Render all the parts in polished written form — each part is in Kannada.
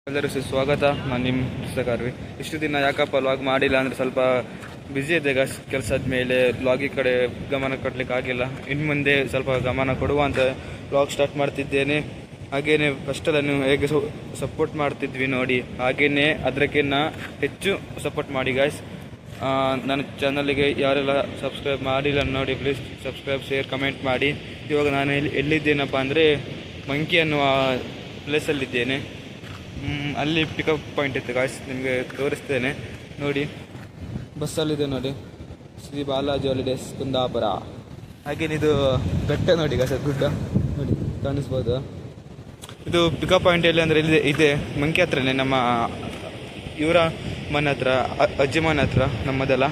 ಎಲ್ಲರಿಗೂ ಸ್ವಾಗತ. ನಾನು ನಿಮ್ಮ ಪುಸ್ತಕಾರ್ವಿ. ಇಷ್ಟು ದಿನ ಯಾಕಪ್ಪ ಲಾಗ್ ಮಾಡಿಲ್ಲ ಅಂದರೆ ಸ್ವಲ್ಪ ಬ್ಯುಸಿ ಇದೆ ಕೆಲಸದ ಮೇಲೆ, ಲಾಗಿ ಕಡೆ ಗಮನ ಕೊಡಲಿಕ್ಕೆ ಆಗಿಲ್ಲ. ಇನ್ನು ಮುಂದೆ ಸ್ವಲ್ಪ ಗಮನ ಕೊಡುವಂತ ಲಾಗ್ ಸ್ಟಾರ್ಟ್ ಮಾಡ್ತಿದ್ದೇನೆ. ಹಾಗೆಯೇ ಫಸ್ಟಲ್ಲಿ ನೀವು ಹೇಗೆ ಸಪೋರ್ಟ್ ಮಾಡ್ತಿದ್ವಿ ನೋಡಿ, ಹಾಗೆಯೇ ಅದಕ್ಕಿಂತ ಹೆಚ್ಚು ಸಪೋರ್ಟ್ ಮಾಡಿ ಗಾಯ್ಸ್. ನನ್ನ ಚಾನಲ್ಗೆ ಯಾರೆಲ್ಲ ಸಬ್ಸ್ಕ್ರೈಬ್ ಮಾಡಿಲ್ಲ ನೋಡಿ, ಪ್ಲೀಸ್ ಸಬ್ಸ್ಕ್ರೈಬ್, ಶೇರ್, ಕಮೆಂಟ್ ಮಾಡಿ. ಇವಾಗ ನಾನು ಎಲ್ಲಿದ್ದೇನಪ್ಪ ಅಂದರೆ ಮಂಕಿ ಅನ್ನುವ ಪ್ಲೇಸಲ್ಲಿದ್ದೇನೆ. ಅಲ್ಲಿ ಪಿಕಪ್ ಪಾಯಿಂಟ್ ಇತ್ತು ಗಾಯ್ಸ್, ನಿಮಗೆ ತೋರಿಸ್ತೇನೆ ನೋಡಿ. ಬಸ್ಸಲ್ಲಿದೆ ನೋಡಿ, ಶ್ರೀ ಬಾಲಾಜಿ ಹಾಲಿಡೇಸ್ ಕುಂದಾಪುರ. ಹಾಗೇನಿದು ಬೆಟ್ಟ ನೋಡಿ ಗಾಯ್ಸ್, ಗುಡ್ಡ ನೋಡಿ ಕಾಣಿಸ್ಬೋದು. ಇದು ಪಿಕಪ್ ಪಾಯಿಂಟ್ ಎಲ್ಲಿ ಅಂದರೆ ಇಲ್ಲಿ ಇದೆ, ಮಂಕಿ ಹತ್ರನೇ, ನಮ್ಮ ಇವರ ಮನೆ ಹತ್ರ, ಅಜ್ಜಿ ಮನೆ ಹತ್ರ ನಮ್ಮದೆಲ್ಲ.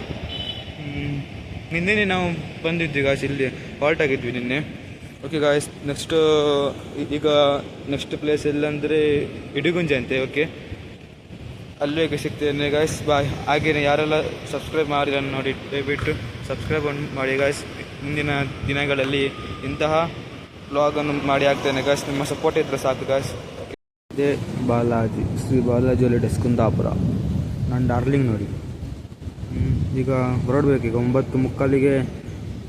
ನಿನ್ನೆ ನಾವು ಬಂದಿದ್ವಿ ಗಾಯ್ಸ್, ಇಲ್ಲಿ ಹಾಲ್ಟ್ ಆಗಿದ್ವಿ ನಿನ್ನೆ. ಓಕೆ ಗಾಯ್ಸ್, ಈಗ ನೆಕ್ಸ್ಟ್ ಪ್ಲೇಸ್ ಎಲ್ಲಂದರೆ ಇಡಿಗುಂಜಿ ಅಂತೆ. ಓಕೆ, ಅಲ್ಲಿಗೆ ಸಿಗ್ತೇನೆ ಗಾಯ್ಸ್, ಬಾಯ್. ಹಾಗೆಯೇ ಯಾರೆಲ್ಲ ಸಬ್ಸ್ಕ್ರೈಬ್ ಮಾಡಿಲ್ಲ ನೋಡಿ, ದಯವಿಟ್ಟು ಸಬ್ಸ್ಕ್ರೈಬ್ ಮಾಡಿ ಗಾಯ್ಸ್. ಮುಂದಿನ ದಿನಗಳಲ್ಲಿ ಇಂತಹ ವ್ಲಾಗನ್ನು ಮಾಡಿ ಆಗ್ತೇನೆ ಗಾಯ್ಸ್, ನಿಮ್ಮ ಸಪೋರ್ಟ್ ಇದ್ದರೆ ಸಾಕು ಗಾಯ್ಸ್. ಇದೇ ಬಾಲಾಜಿ, ಶ್ರೀ ಬಾಲಾಜಿ ಹಾಲಿಡೇಸ್ ಕುಂದಾಪುರ, ನನ್ನ ಡಾರ್ಲಿಂಗ್ ನೋಡಿ. ಈಗ ಹೊರಡಬೇಕು, ಈಗ 9:45ಗೆ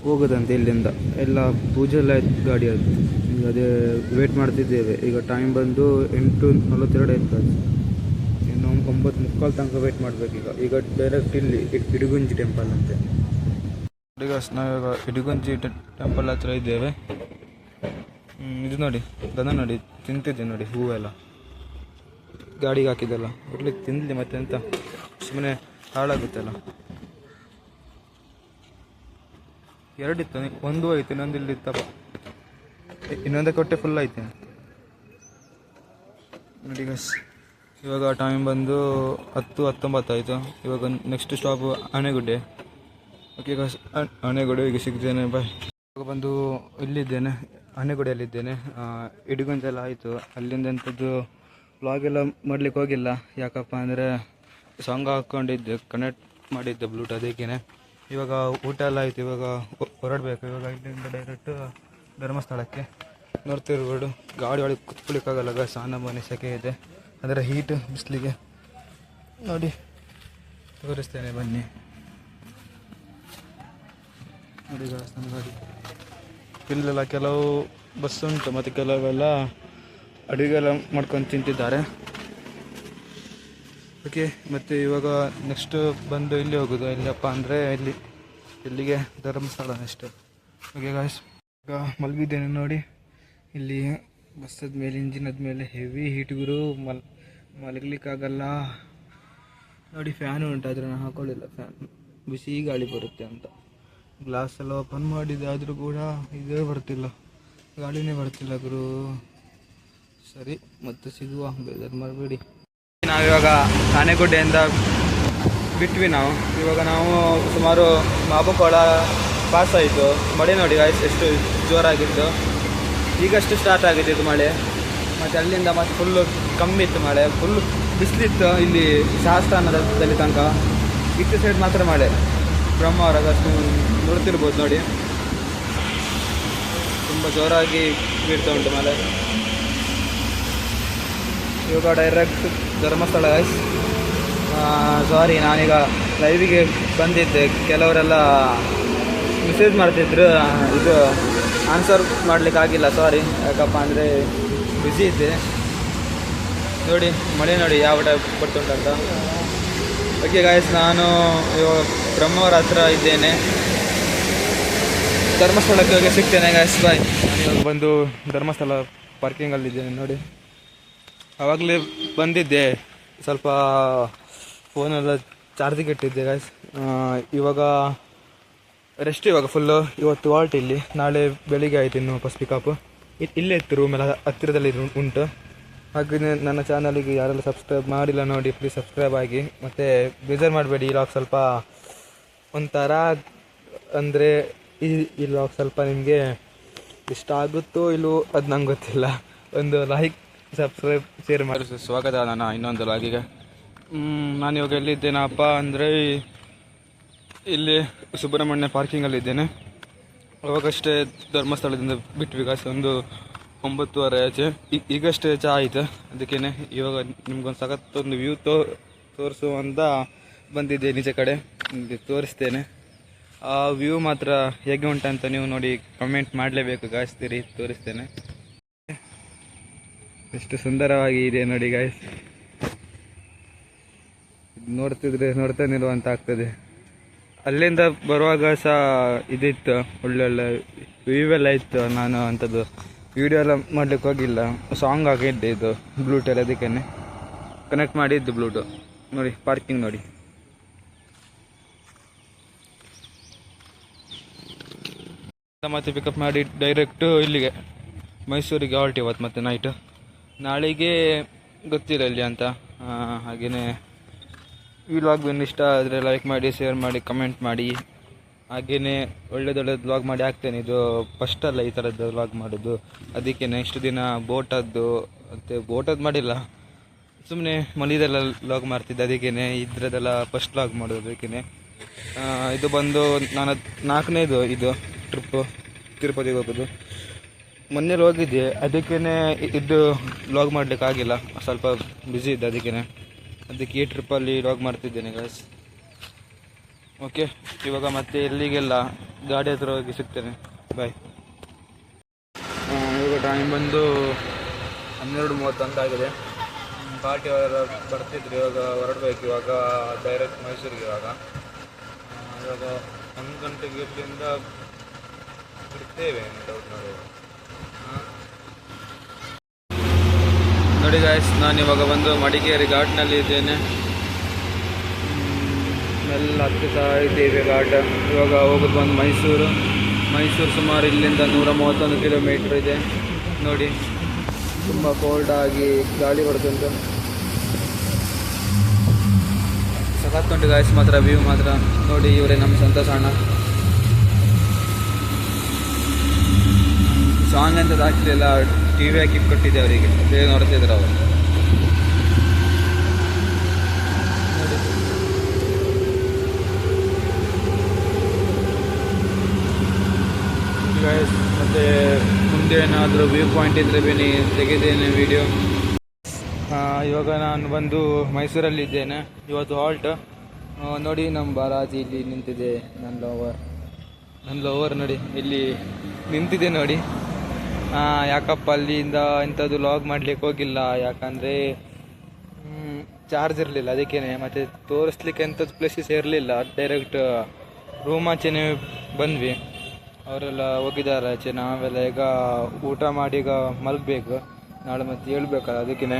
ಹೋಗೋದಂತೆ ಇಲ್ಲಿಂದ. ಎಲ್ಲ ಪೂಜೆ ಎಲ್ಲ ಆಯ್ತು, ಗಾಡಿ ಆಯಿತು. ಈಗ ಅದೇ ವೇಟ್ ಮಾಡ್ತಿದ್ದೇವೆ. ಈಗ ಟೈಮ್ ಬಂದು 8:42 ಆಯ್ತು. ಇನ್ನು 9:45 ತನಕ ವೇಟ್ ಮಾಡಬೇಕು. ಈಗ ಡೈರೆಕ್ಟ್ ಇಲ್ಲಿ ಇಡಿಗುಂಜಿ ಟೆಂಪಲ್ ಅಂತೆ. ಈಗ ನಾವಿವಾಗ ಇಡಿಗುಂಜಿ ಟೆಂಪಲ್ ಹತ್ರ ಇದ್ದೇವೆ. ಇದು ನೋಡಿ, ದನ ನೋಡಿ ತಿಂತಿದ್ದೆ ನೋಡಿ, ಹೂವೆಲ್ಲ ಗಾಡಿಗೆ ಹಾಕಿದ್ದೆಲ್ಲ ಬಿಡ್ಲಿಕ್ಕೆ ತಿನ್ನಲಿ, ಮತ್ತೆ ಅಂತ ಸುಮ್ಮನೆ ಹಾಳಾಗುತ್ತಲ್ಲ. ಎರಡಿತ್ತು, ಒಂದು ಆಯ್ತು, ಇನ್ನೊಂದು ಇಲ್ಲಿ ಇತ್ತಪ್ಪ, ಇನ್ನೊಂದೇ ಕೊಟ್ಟೆ ಫುಲ್ ಆಯ್ತು ನೋಡಿ ಗಸ್. ಇವಾಗ ಟೈಮ್ ಬಂದು 10:19 ಆಯಿತು. ಇವಾಗ next stop Anegudde. Okay guys, Anegudde ಈಗ ಸಿಗ್ತೇನೆ, ಬಾಯ್. ಇವಾಗ ಬಂದು ಇಲ್ಲಿದ್ದೇನೆ, ಆನೆಗುಡ್ಡೆಯಲ್ಲಿದ್ದೇನೆ. ಇಡಿಗುಂಜೆಲ್ಲ ಆಯಿತು. ಅಲ್ಲಿಂದ ಎಂಥದ್ದು ವ್ಲಾಗ್ ಎಲ್ಲ ಮಾಡಲಿಕ್ಕೆ ಹೋಗಿಲ್ಲ. ಯಾಕಪ್ಪ ಅಂದರೆ ಸಾಂಗ್ ಹಾಕ್ಕೊಂಡಿದ್ದೆ, ಕನೆಕ್ಟ್ ಮಾಡಿದ್ದೆ ಬ್ಲೂಟೂತ್, ಅದಕ್ಕೇ. ಇವಾಗ ಊಟ ಎಲ್ಲ ಆಯಿತು, ಇವಾಗ ಹೊರಡಬೇಕು. ಇವಾಗ ಇಲ್ಲಿಂದ ಡೈರೆಕ್ಟ್ ಧರ್ಮಸ್ಥಳಕ್ಕೆ. ನೋಡ್ತಿರ್ಬೋದು, ಗಾಡಿ ಒಳಗೆ ಕುತ್ಕೊಳಿಕ್ಕಾಗಲ್ಲ ಗಾಯ್ಸ್, ಸ್ನಾನ ಮನೆ ಸೆಕೆ ಇದೆ, ಅದರ ಹೀಟ್ ಬಿಸಿಲಿಗೆ ನೋಡಿ ತೋರಿಸ್ತೇನೆ ಬನ್ನಿ. ನೋಡಿ ಗಾಯ್ಸ್, ನನ್ನ ಗಾಡಿ ಇಲ್ಲೆಲ್ಲ ಕೆಲವು ಬಸ್ ಉಂಟು, ಮತ್ತು ಕೆಲವೆಲ್ಲ ಅಡುಗೆಲ್ಲ ಮಾಡ್ಕೊಂಡು ತಿಂತಿದ್ದಾರೆ. ಓಕೆ, ಮತ್ತು ಇವಾಗ ನೆಕ್ಸ್ಟ್ ಬಂದು ಇಲ್ಲಿ ಹೋಗೋದು. ಎಲ್ಲಿಯಪ್ಪ ಅಂದರೆ ಇಲ್ಲಿಗೆ ಧರ್ಮಸ್ಥಳ ನೆಕ್ಸ್ಟ್. ಓಕೆ ಗಾಯ್ಸ್, ಈಗ ಮಲಗಿದ್ದೇನೆ ನೋಡಿ. ಇಲ್ಲಿ ಬಸ್ಸದ ಮೇಲೆ, ಇಂಜಿನದ ಮೇಲೆ ಹೆವಿ ಹೀಟ್ಗುರು, ಮಲಗಲಿಕ್ಕಾಗಲ್ಲ ನೋಡಿ. ಫ್ಯಾನು ಉಂಟು, ಆದರೆ ನಾನು ಹಾಕೊಳ್ಳಿಲ್ಲ ಫ್ಯಾನ್, ಬಿಸಿ ಗಾಳಿ ಬರುತ್ತೆ ಅಂತ. ಗ್ಲಾಸ್ ಎಲ್ಲ ಓಪನ್ ಮಾಡಿದೆ, ಆದರೂ ಕೂಡ ಇದೇ ಬರ್ತಿಲ್ಲ, ಗಾಳಿನೇ ಬರ್ತಿಲ್ಲ ಗುರು. ಸರಿ, ಮತ್ತೆ ಸಿಗುವ, ಬೇಜಾರು ಮಾಡಬೇಡಿ. ನಾವಿವಾಗ ಆನೆಗುಡ್ಡೆಯಿಂದ ಬಿಟ್ವಿ ನಾವು. ಇವಾಗ ನಾವು ಸುಮಾರು ಮಾಬುಕೋಳ ಪಾಸ್ ಆಯಿತು. ಮಳೆ ನೋಡಿ ಗಾಯ್ಸ್, ಎಷ್ಟು ಜೋರಾಗಿತ್ತು. ಈಗಷ್ಟು ಸ್ಟಾರ್ಟ್ ಆಗಿದ್ದು ಮಳೆ, ಮತ್ತು ಅಲ್ಲಿಂದ ಮತ್ತೆ ಫುಲ್ಲು ಕಮ್ಮಿ ಇತ್ತು ಮಳೆ, ಫುಲ್ಲು ಬಿಸಿಲಿತ್ತು. ಇಲ್ಲಿ ಶಾಸ್ತ್ರಾನದಲ್ಲಿ ತನಕ ಇತ್ತು ಸೈಡ್ ಮಾತ್ರ ಮಳೆ. ಬ್ರಹ್ಮವರ ನೋಡ್ತಿರ್ಬೋದು ನೋಡಿ, ತುಂಬ ಜೋರಾಗಿ ಬೀಳ್ತಾ ಉಂಟು ಮಳೆ. ಇವಾಗ ಡೈರೆಕ್ಟ್ ಧರ್ಮಸ್ಥಳ ಗಾಯ್ಸ್. ಸಾರಿ, ನಾನೀಗ ಲೈವಿಗೆ ಬಂದಿದ್ದೆ. ಕೆಲವರೆಲ್ಲ ಮೆಸೇಜ್ ಮಾಡ್ತಿದ್ರು, ಇದು ಆನ್ಸರ್ ಮಾಡಲಿಕ್ಕಾಗಿಲ್ಲ, ಸಾರಿ. ಯಾಕಪ್ಪ ಅಂದರೆ ಬ್ಯುಸಿ ಇದ್ದೆ ನೋಡಿ. ಮಳೆ ನೋಡಿ ಯಾವ ಟೈಪ್ ಬರ್ತುಂಟಂತ. ಓಕೆ ಗಾಯ್ಸ್, ನಾನು ಇವಾಗ ಬ್ರಹ್ಮವರ ಹತ್ರ ಇದ್ದೇನೆ. ಧರ್ಮಸ್ಥಳಕ್ಕೆ ಹೋಗಿ ಸಿಗ್ತೇನೆ ಗಾಯ್ಸ್, ಬಾಯ್. ನಾನಿವಾಗ ಬಂದು ಧರ್ಮಸ್ಥಳ ಪಾರ್ಕಿಂಗಲ್ಲಿದ್ದೇನೆ ನೋಡಿ. ಆವಾಗಲೇ ಬಂದಿದ್ದೆ, ಸ್ವಲ್ಪ ಫೋನೆಲ್ಲ ಚಾರ್ಜಿಗೆ ಇಟ್ಟಿದ್ದೆ ಗಾಯ್ಸ್. ಇವಾಗ ರೆಸ್ಟ್, ಇವಾಗ ಫುಲ್ಲು. ಇವತ್ತು ವಾಲ್ಟ್ ಇಲ್ಲಿ, ನಾಳೆ ಬೆಳಿಗ್ಗೆ ಆಯಿತು ಇನ್ನು ವಾಪಸ್ ಪಿಕಪ್. ಇಲ್ಲೇ ಇತ್ತು, ರೂಮೆಲ್ಲ ಹತ್ತಿರದಲ್ಲಿ ಉಂಟು. ಹಾಗೆ ನನ್ನ ಚಾನಲಿಗೆ ಯಾರೆಲ್ಲ ಸಬ್ಸ್ಕ್ರೈಬ್ ಮಾಡಿಲ್ಲ ನೋಡಿ, ಪ್ಲೀಸ್ ಸಬ್ಸ್ಕ್ರೈಬ್ ಆಗಿ. ಮತ್ತು ಬೇಜಾರು ಮಾಡಬೇಡಿ, ಈ ಲಾಗ್ ಸ್ವಲ್ಪ ಒಂಥರ ಅಂದರೆ ಈ ಲಾಗ್ ಸ್ವಲ್ಪ ನಿಮಗೆ ಇಷ್ಟ ಆಗುತ್ತೋ ಇಲ್ಲವೋ ಅದು ನಂಗೆ ಗೊತ್ತಿಲ್ಲ. ಒಂದು ಲೈಕ್, ಸಬ್ಸ್ಕ್ರೈಬ್, ಶೇರ್ ಮಾಡಿ. ಸ್ವಾಗತ ನಾನು ಇನ್ನೊಂದು ಲಾಗಿಗೆ. ನಾನು ಇವಾಗ ಎಲ್ಲಿದ್ದೇನಪ್ಪ ಅಂದರೆ ಇಲ್ಲಿ ಸುಬ್ರಹ್ಮಣ್ಯ ಪಾರ್ಕಿಂಗಲ್ಲಿದ್ದೇನೆ. ಅವಾಗಷ್ಟೇ ಧರ್ಮಸ್ಥಳದಿಂದ ಬಿಟ್ವಿ ಗಾಯ್ಸ್, ಒಂದು 9:30 ಆಚೆ. ಈಗಷ್ಟೇ ಚಹಾ ಆಯಿತು. ಅದಕ್ಕೇ ಇವಾಗ ನಿಮ್ಗೊಂದು ಸಖತ್ತೊಂದು ವ್ಯೂ ತೋರಿಸುವಂತ ಬಂದಿದ್ದೆ. ನಿಜ ಕಡೆ ನಿಮಗೆ ತೋರಿಸ್ತೇನೆ. ಆ ವ್ಯೂ ಮಾತ್ರ ಹೇಗೆ ಉಂಟಂತ ನೀವು ನೋಡಿ ಕಮೆಂಟ್ ಮಾಡಲೇಬೇಕು ಗಾಯ್ಸ್. ತೋರಿಸ್ತೇನೆ. ಎಷ್ಟು ಸುಂದರವಾಗಿ ಇದೆ ನೋಡಿ ಗಾಯ್ಸ್. ನೋಡ್ತಿದ್ರೆ ನೋಡ್ತಾನೆ ಇರುವಂತ ಆಗ್ತದೆ. ಅಲ್ಲಿಂದ ಬರುವಾಗ ಸಹ ಇದಿತ್ತು, ಒಳ್ಳೊಳ್ಳೆ ವ್ಯೂ ಎಲ್ಲ ಇತ್ತು. ನಾನು ಅಂಥದ್ದು ವಿಡಿಯೋ ಎಲ್ಲ ಮಾಡ್ಲಿಕ್ಕೆ ಹೋಗಿಲ್ಲ. ಸಾಂಗ್ ಆಗಿದ್ದೆ ಇದು ಬ್ಲೂಟೂತ್, ಅದಕ್ಕೆ ಕನೆಕ್ಟ್ ಮಾಡಿದ್ದು ಬ್ಲೂಟೂತ್. ನೋಡಿ ಪಾರ್ಕಿಂಗ್ ನೋಡಿ. ಮತ್ತೆ ಪಿಕಪ್ ಮಾಡಿ ಡೈರೆಕ್ಟು ಇಲ್ಲಿಗೆ ಮೈಸೂರಿಗೆ ಹೊರಟಿವತ್ತು. ಮತ್ತೆ ನೈಟು ನಾಳೆಗೆ ಗೊತ್ತಿಲ್ಲ ಇಲ್ಲಿ ಅಂತ. ಹಾಗೆಯೇ ಈ ವ್ಲಾಗ್ ಏನು ಇಷ್ಟ ಆದರೆ ಲೈಕ್ ಮಾಡಿ, ಶೇರ್ ಮಾಡಿ, ಕಮೆಂಟ್ ಮಾಡಿ. ಹಾಗೆಯೇ ಒಳ್ಳೇದೊಳ್ಳೇದು ವ್ಲಾಗ್ ಮಾಡಿ ಹಾಕ್ತೇನೆ. ಇದು ಫಸ್ಟ್ ಅಲ್ಲ ಈ ಥರದ್ದು ವ್ಲಾಗ್ ಮಾಡೋದು. ಅದಕ್ಕೆ ನೆಕ್ಸ್ಟ್ ದಿನ ಬೋಟದ್ದು ಮಾಡಿಲ್ಲ, ಸುಮ್ಮನೆ ಮಲಿದೆಲ್ಲ ವ್ಲಾಗ್ ಮಾಡ್ತಿದ್ದೆ. ಅದಕ್ಕೇ ಇದ್ರದ್ದೆಲ್ಲ ಫಸ್ಟ್ ವ್ಲಾಗ್ ಮಾಡೋದು. ಅದಕ್ಕೇ ಇದು ಬಂದು ನಾನು 4ನೇದು ಇದು ಟ್ರಿಪ್ಪು ತಿರುಪತಿಗೆ ಹೋಗೋದು. ಮೊನ್ನೆಲ್ಲಿ ಹೋಗಿದ್ದೆ, ಅದಕ್ಕೇ ಇದು ವ್ಲಾಗ್ ಮಾಡಲಿಕ್ಕೆ ಆಗಿಲ್ಲ, ಸ್ವಲ್ಪ ಬ್ಯುಸಿ ಇದ್ದೆ. ಅದಕ್ಕೆ ಈ ಟ್ರಿಪ್ಪಲ್ಲಿ ವ್ಲಾಗ್ ಮಾಡ್ತಿದ್ದೇನೆ ಗಾಯ್ಸ್. ಓಕೆ, ಇವಾಗ ಮತ್ತೆ ಎಲ್ಲಿಗೆಲ್ಲ ಗಾಡಿ ಹತ್ರ ಹೋಗಿ ಸಿಗ್ತೇನೆ. ಬಾಯ್. ಇವಾಗ ಟೈಮ್ ಬಂದು 12:31 ಆಗಿದೆ. ಪಾರ್ಟಿ ಅವರ ಬರ್ತಿದ್ರು. ಇವಾಗ ಹೊರಡಬೇಕು. ಇವಾಗ ಡೈರೆಕ್ಟ್ ಮೈಸೂರಿಗೆ. ಇವಾಗ 1 ಗಂಟೆಗೆ ಇಲ್ಲಿಂದ ಬಿಡ್ತೇವೆ ಡೌಟ್ ನೋಡಿ ಗಾಯ್ಸ್. ನಾನಿವಾಗ ಬಂದು ಮಡಿಕೇರಿ ಘಾಟ್ನಲ್ಲಿ ಇದ್ದೇನೆ. ಎಲ್ಲ ಹತ್ತುತ್ತಾ ಇದ್ದೇವೆ ಘಾಟ್. ಇವಾಗ ಹೋಗೋದು ಬಂದು ಮೈಸೂರು. ಸುಮಾರು ಇಲ್ಲಿಂದ 131 ಕಿಲೋಮೀಟ್ರ್ ಇದೆ. ನೋಡಿ ತುಂಬ ಕೋಲ್ಡ್ ಆಗಿ ಗಾಳಿ ಬರ್ತುಂಟು. ಸಖತ್ತುಂಟು ಗಾಯ್ಸ್. ಮಾತ್ರ ವ್ಯೂ ಮಾತ್ರ ನೋಡಿ. ಇವರೇ ನಮ್ಮ ಸಂತೋಷ ಅಣ್ಣ. ಸಾಂಗ್ ಅಂತ ಹಾಕ್ತಿಲ್ಲ, ಟಿವಿ ಹಾಕಿ ಕೊಟ್ಟಿದ್ದೆ ಅವರಿಗೆ. ಅದೇ ನೋಡ್ತಿದ್ರು ಅವರು. ಮತ್ತೆ ಮುಂದೆ ಏನಾದರೂ ವ್ಯೂ ಪಾಯಿಂಟ್ ಇದ್ರೆ ಬನ್ನಿ, ತೆಗೆದೇನೆ ವಿಡಿಯೋ. ಇವಾಗ ನಾನು ಬಂದು ಮೈಸೂರಲ್ಲಿದ್ದೇನೆ. ಇವತ್ತು ಹಾಲ್ಟ್ ನೋಡಿ. ನಮ್ಮ ಬಾರಾಜಿ ಇಲ್ಲಿ ನಿಂತಿದೆ. ನನ್ನ ಲವರ್ ನೋಡಿ ಇಲ್ಲಿ ನಿಂತಿದೆ ನೋಡಿ. ಯಾಕಪ್ಪ ಅಲ್ಲಿಂದ ಇಂಥದ್ದು ಲಾಗ್ ಮಾಡ್ಲಿಕ್ಕೆ ಹೋಗಿಲ್ಲ, ಯಾಕಂದರೆ ಚಾರ್ಜ್ ಇರಲಿಲ್ಲ. ಅದಕ್ಕೇ ಮತ್ತೆ ತೋರಿಸ್ಲಿಕ್ಕೆ ಅಂಥದ್ದು ಪ್ಲೇಸಸ್ ಇರಲಿಲ್ಲ. ಡೈರೆಕ್ಟ್ ರೂಮ್ ಆಚೆನೇ ಬಂದ್ವಿ. ಅವರೆಲ್ಲ ಹೋಗಿದ್ದಾರೆ ಆಚೆ. ನಾವೆಲ್ಲ ಈಗ ಊಟ ಮಾಡಿ ಈಗ ಮಲಗಬೇಕು. ನಾಳೆ ಮತ್ತೆ ಹೇಳ್ಬೇಕಲ್ಲ, ಅದಕ್ಕೇ.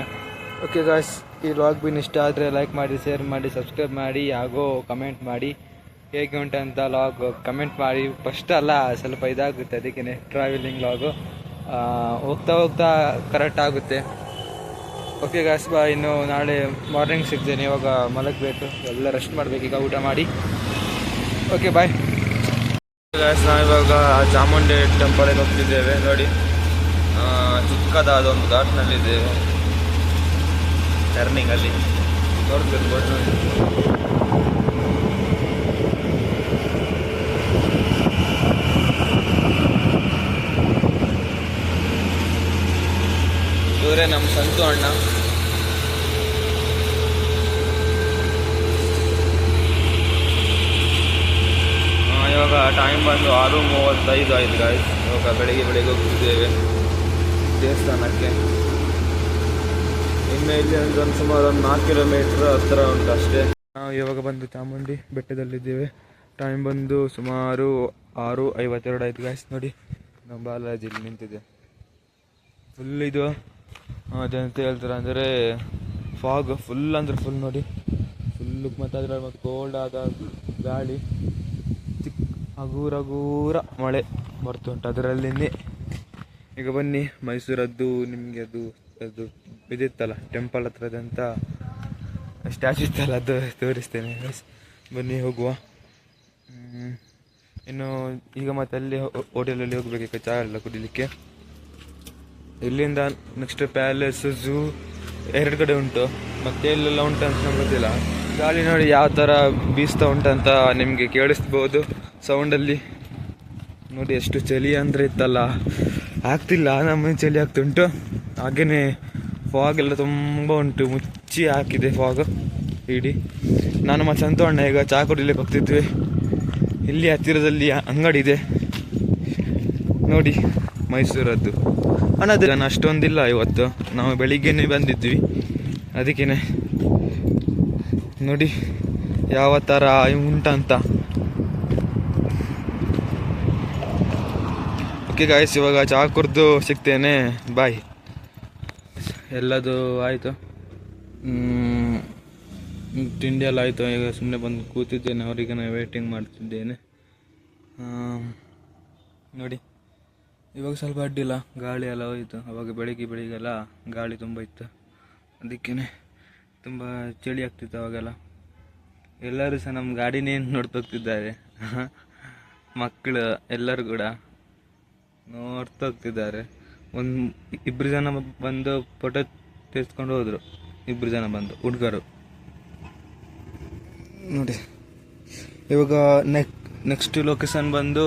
ಓಕೆ ಗಾಯ್ಸ್, ಈ ವ್ಲಾಗ್ ಬಿನ್ ಇಷ್ಟ ಆದರೆ ಲೈಕ್ ಮಾಡಿ, ಶೇರ್ ಮಾಡಿ, ಸಬ್ಸ್ಕ್ರೈಬ್ ಮಾಡಿ, ಹಾಗೂ ಕಮೆಂಟ್ ಮಾಡಿ. ಹೇಗೆ ಉಂಟಂತ ವ್ಲಾಗ್ ಕಮೆಂಟ್ ಮಾಡಿ. ಫಸ್ಟ್ ಅಲ್ಲ, ಸ್ವಲ್ಪ ಇದಾಗುತ್ತೆ. ಅದಕ್ಕೇ ಟ್ರಾವೆಲಿಂಗ್ ವ್ಲಾಗು ಹೋಗ್ತಾ ಕರೆಕ್ಟ್ ಆಗುತ್ತೆ. ಓಕೆ ಗಾಯ್ಸ್, ಬಾ. ಇನ್ನು ನಾಳೆ ಮಾರ್ನಿಂಗ್ ಸಿಗ್ತೇನೆ. ಇವಾಗ ಮಲಗಬೇಕು, ಎಲ್ಲ ರೆಸ್ಟ್ ಮಾಡಬೇಕು ಈಗ ಊಟ ಮಾಡಿ. Okay bye guys. ನಾವಿವಾಗ ಚಾಮುಂಡಿ ಟೆಂಪಲಿಗೆ ಹೋಗ್ತಿದ್ದೇವೆ ನೋಡಿ. ಚಿಕ್ಕದಾದ ಒಂದು ಘಾಟ್ನಲ್ಲಿದ್ದೇವೆ. ಟರ್ನಿಂಗಲ್ಲಿ ನೋಡ್ತಿರ್ಬೋದು. ಇವರೇ ನಮ್ಮ ಸಂತು ಅಣ್ಣ. ಇವಾಗ ಟೈಮ್ ಬಂದು 6:35 ಆಯಿತು ಗಾಯ್ಸ್. ಇವಾಗ ಬೆಳಿಗ್ಗೆ ಹೋಗ್ತಿದ್ದೇವೆ ದೇವಸ್ಥಾನಕ್ಕೆ. ಇನ್ನು ಇಲ್ಲಿ ಒಂದು ಸುಮಾರು 4 ಕಿಲೋಮೀಟ್ರ್ ಹತ್ತಿರ ಉಂಟು ಅಷ್ಟೇ. ನಾವು ಇವಾಗ ಬಂದು ಚಾಮುಂಡಿ ಬೆಟ್ಟದಲ್ಲಿದ್ದೇವೆ. ಟೈಮ್ ಬಂದು ಸುಮಾರು 6:52 ಆಯಿತು ಗಾಯ್ಸ್. ನೋಡಿ ನಮ್ಮ ಬಾಲಾಜಿ ಇಲ್ಲಿ ನಿಂತಿದೆ. ಫುಲ್ ಇದು ಅದಂತ ಹೇಳ್ತಾರೆ ಅಂದರೆ ಫಾಗ್, ಫುಲ್ ಅಂದರೆ ಫುಲ್ ನೋಡಿ. ಫುಲ್ಲು ಮತ್ತು ಅದರ ಮತ್ತು ಕೋಲ್ಡ್ ಆದ ಗಾಳಿ, ಹಗೂರ ಮಳೆ ಬರ್ತುಂಟು ಅದರಲ್ಲಿನೇ. ಈಗ ಬನ್ನಿ ಮೈಸೂರದ್ದು ನಿಮಗೆ ಅದು ಇದಿತ್ತಲ್ಲ ಟೆಂಪಲ್ ಹತ್ರದಂತ ಸ್ಟ್ಯಾಚು ಇತ್ತಲ್ಲ, ಅದು ತೋರಿಸ್ತೇನೆ. ಬನ್ನಿ ಹೋಗುವ. ಇನ್ನು ಈಗ ಮತ್ತೆ ಅಲ್ಲಿ ಹೋಟೆಲಲ್ಲಿ ಹೋಗ್ಬೇಕು ಚಹಾ ಎಲ್ಲ ಕುಡಿಲಿಕ್ಕೆ. ಇಲ್ಲಿಂದ ನೆಕ್ಸ್ಟ್ ಪ್ಯಾಲೇಸ್, ಝೂ 2 ಕಡೆ ಉಂಟು. ಮತ್ತೆ ಎಲ್ಲೆಲ್ಲ ಉಂಟಂತ ನಮ್ಗೆ ಗೊತ್ತಿಲ್ಲ. ಗಾಳಿ ನೋಡಿ ಯಾವ ಥರ ಬೀಸ್ತಾ ಉಂಟಂತ ನಿಮಗೆ ಕೇಳಿಸ್ಬೋದು ಸೌಂಡಲ್ಲಿ. ನೋಡಿ ಎಷ್ಟು ಚಳಿ ಅಂದರೆ ಇತ್ತಲ್ಲ, ಆಗ್ತಿಲ್ಲ, ನಮ್ಮ ಚಳಿ ಆಗ್ತುಂಟು. ಹಾಗೆಯೇ ಫಾಗ್ ಎಲ್ಲ ತುಂಬ ಉಂಟು, ಮುಚ್ಚಿ ಹಾಕಿದೆ ಫಾಗ್ ಇಡೀ. ನಾನು ಮತ್ತು ಸಂತೋಣ ಈಗ ಚಹಾ ಕುಡಿಲಿಕ್ಕೆ ಹೋಗ್ತಿದ್ವಿ. ಇಲ್ಲಿ ಹತ್ತಿರದಲ್ಲಿ ಅಂಗಡಿ ಇದೆ ನೋಡಿ, ಮೈಸೂರದ್ದು. ಹಣದ ಅಷ್ಟೊಂದಿಲ್ಲ ಇವತ್ತು, ನಾವು ಬೆಳಿಗ್ಗೆನೇ ಬಂದಿದ್ವಿ. ಅದಕ್ಕೇ ನೋಡಿ ಯಾವ ಥರ ಉಂಟಂತ. ಓಕೆ ಗಾಯ್ಸ್, ಇವಾಗ ಚಹಾ ಕುಡಿದು ಸಿಗ್ತೇನೆ, ಬಾಯ್. ಎಲ್ಲದು ಆಯಿತು, ತಿಂಡಿ ಎಲ್ಲ ಆಯಿತು. ಈಗ ಸುಮ್ಮನೆ ಬಂದು ಕೂತಿದ್ದೇನೆ, ಅವರಿಗೆ ನಾನು ವೇಟಿಂಗ್ ಮಾಡ್ತಿದ್ದೇನೆ. ನೋಡಿ ಇವಾಗ ಸ್ವಲ್ಪ ಅಡ್ಡಿಲ್ಲ, ಗಾಳಿ ಎಲ್ಲ ಹೋಯಿತು. ಅವಾಗ ಬೆಳಿಗ್ಗೆಲ್ಲ ಗಾಳಿ ತುಂಬ ಇತ್ತು, ಅದಕ್ಕೇ ತುಂಬ ಚಳಿ ಆಗ್ತಿತ್ತು ಅವಾಗೆಲ್ಲ. ಎಲ್ಲರೂ ಸಹ ನಮ್ಮ ಗಾಡಿನೇ ನೋಡ್ತೋಗ್ತಿದ್ದಾರೆ, ಮಕ್ಕಳು ಎಲ್ಲರೂ ಕೂಡ ನೋಡ್ತೋಗ್ತಿದ್ದಾರೆ. ಇಬ್ಬರು ಜನ ಬಂದು ಫೋಟೋ ತೆಗೆಸ್ಕೊಂಡು ಹೋದರು, ಇಬ್ಬರು ಜನ ಬಂದು ಹುಡುಗರು ನೋಡಿ. ಇವಾಗ ನೆಕ್ಸ್ಟ್ ಲೊಕೇಶನ್ ಬಂದು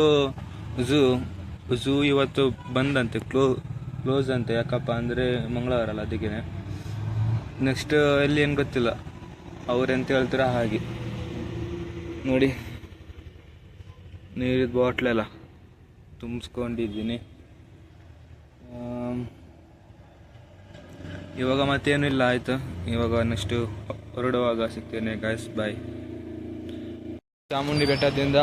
ಝೂ ಇವತ್ತು ಬಂದಂತೆ, ಕ್ಲೋಸ್ ಅಂತೆ. ಯಾಕಪ್ಪ ಅಂದರೆ ಮಂಗಳವಾರ ಅಲ್ಲ, ಅದಕ್ಕೆ. ನೆಕ್ಸ್ಟ್ ಎಲ್ಲಿ ಏನು ಗೊತ್ತಿಲ್ಲ, ಅವ್ರೆಂತ ಹೇಳ್ತೀರ ಹಾಗೆ. ನೋಡಿ ನೀರಿದ ಬಾಟ್ಲೆಲ್ಲ ತುಂಬಿಸ್ಕೊಂಡಿದ್ದೀನಿ. ಇವಾಗ ಮತ್ತೇನೂ ಇಲ್ಲ, ಆಯಿತು. ಇವಾಗ ನೆಕ್ಸ್ಟು ಹೊರಡುವಾಗ ಸಿಗ್ತೇನೆ ಗಾಯ್ಸ್, ಬಾಯ್. ಚಾಮುಂಡಿ ಬೆಟ್ಟದಿಂದ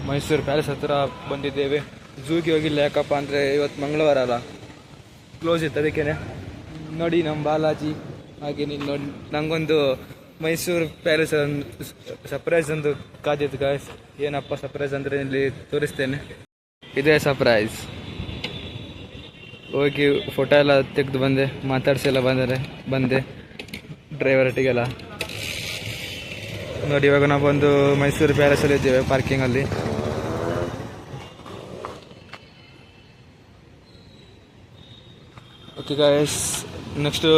ಮೈಸೂರು ಪ್ಯಾಲೇಸ್ ಹತ್ರ ಬಂದಿದ್ದೇವೆ. ಝೂಗೆ ಹೋಗಿಲ್ಲ, ಯಾಕಪ್ಪ ಅಂದರೆ ಇವತ್ತು ಮಂಗಳವಾರ ಅಲ್ಲ, ಕ್ಲೋಸ್ ಇತ್ತು, ಅದಕ್ಕೇ. ನೋಡಿ ನಮ್ಮ ಬಾಲಾಜಿ. ಹಾಗೆ ನೀನು ನೋಡಿ, ನನಗೊಂದು ಮೈಸೂರು ಪ್ಯಾಲೇಸ್ ಸರ್ಪ್ರೈಸ್ ಒಂದು ಕಾದಿತ್ತು ಗಾಯ್ಸ್. ಏನಪ್ಪ ಸರ್ಪ್ರೈಸ್ ಅಂದರೆ ಇಲ್ಲಿ ತೋರಿಸ್ತೇನೆ, ಇದೇ ಸರ್ಪ್ರೈಸ್. ಹೋಗಿ ಫೋಟೋ ಎಲ್ಲ ತೆಗೆದು ಬಂದೆ, ಮಾತಾಡ್ಸಿ ಎಲ್ಲ ಬಂದೆ ಡ್ರೈವರ್ ಒಟ್ಟಿಗೆಲ್ಲ. ನೋಡಿ ಇವಾಗ ನಾವು ಒಂದು ಮೈಸೂರು ಪ್ಯಾಲೇಸಲ್ಲಿ ಇದ್ದೇವೆ, ಪಾರ್ಕಿಂಗಲ್ಲಿ. ಓಕೆ ಗಾಯ್ಸ್, ನೆಕ್ಸ್ಟು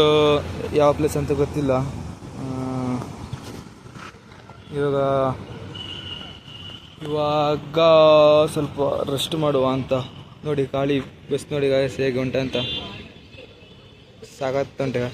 ಯಾವ ಪ್ಲೇಸ್ ಅಂತ ಗೊತ್ತಿಲ್ಲ. ಇವಾಗ ಸ್ವಲ್ಪ ರೆಸ್ಟ್ ಮಾಡುವ ಅಂತ. ನೋಡಿ ಗಾಳಿ ಬಸ್ ನೋಡಿ ಗಾಯ್ಸ್ ಹೇಗೆ ಉಂಟಂತ, ಸಾಕತ್ತುಂಟು.